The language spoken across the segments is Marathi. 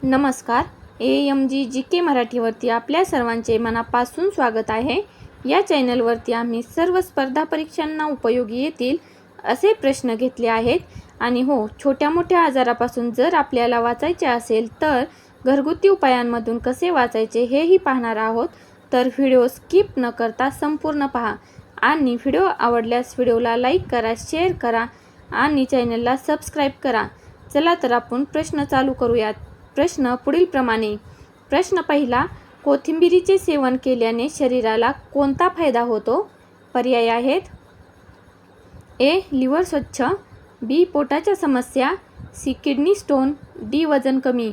नमस्कार. AMG मराठीवरती आपल्या सर्वांचे मनापासून स्वागत आहे. या चॅनलवरती आम्ही सर्व स्पर्धा परीक्षांना उपयोगी येतील असे प्रश्न घेतले आहेत. आणि हो, छोट्या मोठ्या आजारापासून जर आपल्याला वाचायचे असेल तर घरगुती उपायांमधून कसे वाचायचे हेही पाहणार आहोत. तर व्हिडिओ स्किप न करता संपूर्ण पहा आणि व्हिडिओ आवडल्यास व्हिडिओला लाईक करा, शेअर करा आणि चॅनलला सबस्क्राईब करा. चला तर आपण प्रश्न चालू करूयात. प्रश्न पुढील प्रमाणे. प्रश्न पहिला, कोथिंबिरीचे सेवन केल्याने शरीराला कोणता फायदा होतो? पर्याय आहेत: ए. लिव्हर स्वच्छ, बी. पोटाच्या समस्या, सी. Kidney stone, D. वजन कमी.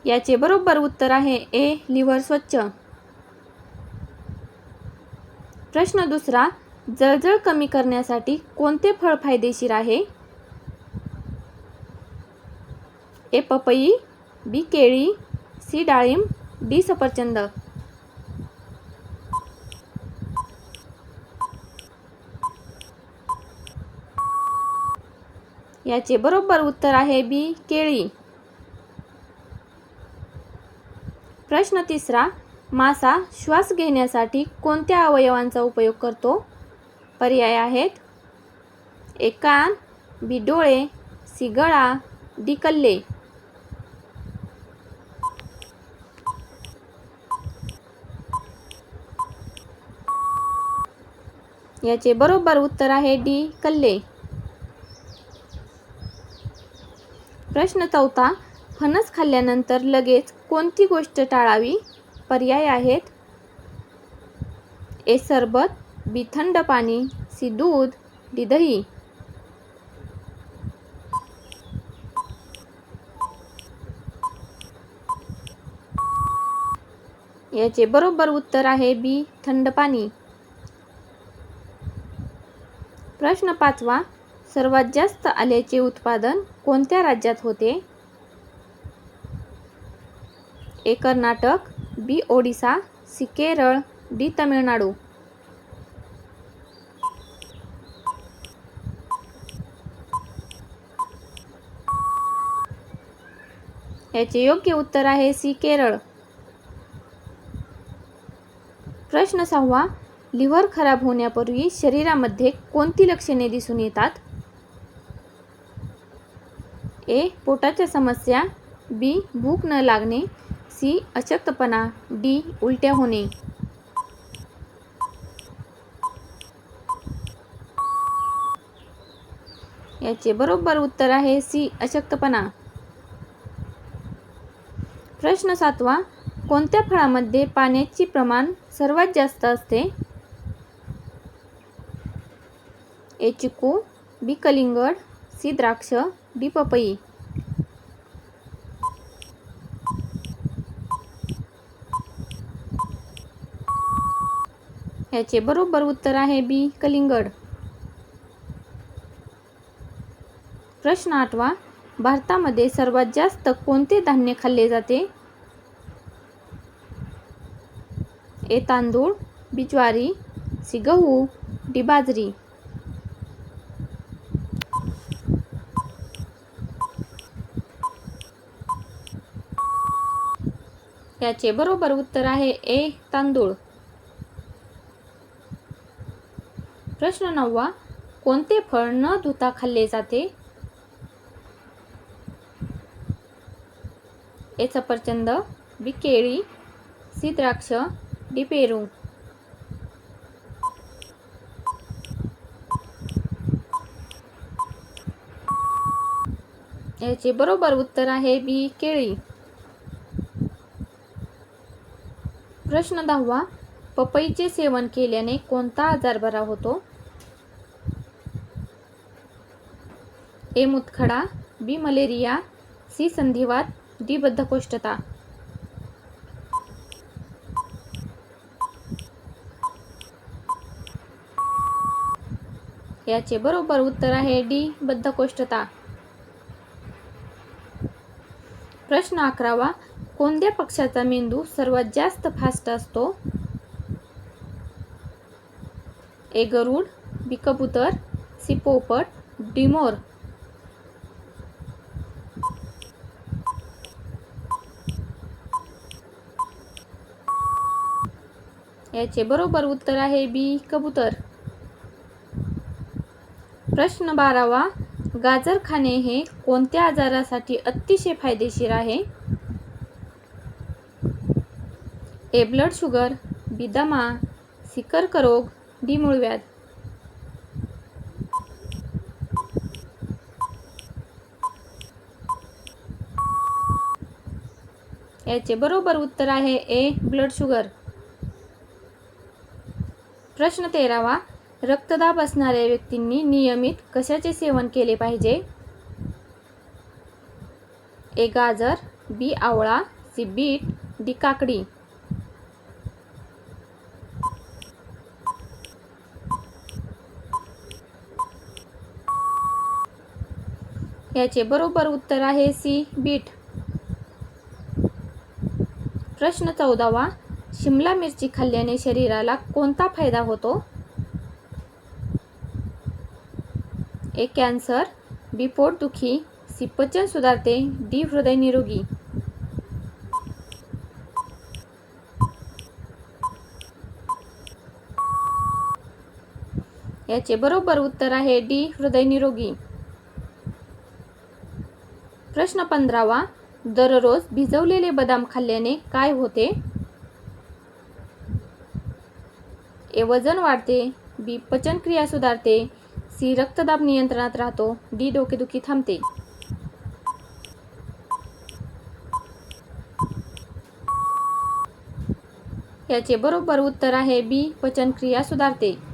याचे बरोबर उत्तर आहे ए. लिव्हर स्वच्छ. प्रश्न दुसरा, जळजळ कमी करण्यासाठी कोणते फळ फायदेशीर आहे? ए. पपई, बी. केळी, सी. डाळिंब, डी. सफरचंद. याचे बरोबर उत्तर आहे बी. केळी. प्रश्न तिसरा, मासा श्वास घेण्यासाठी कोणत्या अवयवांचा उपयोग करतो? पर्याय आहेत: ए. कान, बी. डोळे, सी. गळा, डी. कल्ले. याचे बरोबर उत्तर आहे डी. कल्ले. प्रश्न चौथा, फणस खाल्ल्यानंतर लगेच कोणती गोष्ट टाळावी? पर्याय आहेत: ए. सरबत, बी. थंड पाणी, सी. दूध, डी. दही. याचे बरोबर उत्तर आहे बी. थंड पाणी. प्रश्न पाचवा, सर्वात जास्त आल्याचे उत्पादन कोणत्या राज्यात होते? ए. कर्नाटक, बी. ओडिसा, सी. केरळ, डी. तमिळनाडू. याचे योग्य उत्तर आहे सी. केरळ. प्रश्न सहावा, लिव्हर खराब होण्यापूर्वी शरीरामध्ये कोणती लक्षणे दिसून येतात? ए. पोटाच्या समस्या, बी. भूक न लागणे, सी. अशक्तपणा, डी. उलट्या होणे. याचे बरोबर उत्तर आहे सी. अशक्तपणा. प्रश्न सातवा, कोणत्या फळामध्ये पाण्याचे प्रमाण सर्वात जास्त असते? ए. चिकू, बी. कलिंगड, सी. द्राक्ष, डी. पपई. याचे बरोबर उत्तर आहे बी. कलिंगड. प्रश्न आठवा, भारतामध्ये सर्वात जास्त कोणते धान्य खाल्ले जाते? ए. तांदूळ, बी. ज्वारी, सी. गहू, डी. बाजरी. याचे बरोबर उत्तर आहे ए. तांदूळ. प्रश्न नववा, कोणते फळ न धुता खाल्ले जाते? ए. सफरचंद, बी. केळी, सी. द्राक्ष, डी. पेरू. याचे बरोबर उत्तर आहे बी. केळी. प्रश्न दहावा, पपईचे सेवन केल्याने कोणता आजार बरा होतो? ए. मूतखडा, बी. Malaria, C. संधिवात, डी. बद्धकोष्ठता. याचे बरोबर उत्तर आहे डी. बद्धकोष्ठता. प्रश्न 11वा, कोणत्या पक्ष्याचा मेंदू सर्वात जास्त फास्ट असतो? ए. गरुड, बी. कबूतर, सी पोपट, डी मोर. याचे बरोबर उत्तर आहे बी कबूतर. प्रश्न 12वा, गाजर खाणे हे कोणत्या आजारासाठी अतिशय फायदेशीर आहे? ए ब्लड शुगर, बी दमा, सी कर्करोग, डी मूळव्याध. याचे बरोबर उत्तर आहे ए ब्लड शुगर. प्रश्न 13वा, रक्तदाब असणाऱ्या व्यक्तींनी नियमित कशाचे सेवन केले पाहिजे? ए गाजर, बी आवळा, सी बीट, डी काकडी. याचे बरोबर उत्तर आहे सी बीट. प्रश्न 14वा, शिमला मिरची खाल्ल्याने शरीराला कोणता फायदा होतो? ए कॅन्सर, बी पोटदुखी, सी पचन सुधारते, डी हृदय निरोगी. याचे बरोबर उत्तर आहे डी हृदय निरोगी. प्रश्न 15वा, दररोज भिजवलेले बदाम खाल्ल्याने काय होते? ए वजन वाढते, बी पचनक्रिया सुधारते, सी रक्तदाब नियंत्रणात राहतो, डी डोकेदुखी थांबते. याचे बरोबर उत्तर आहे बी पचनक्रिया सुधारते.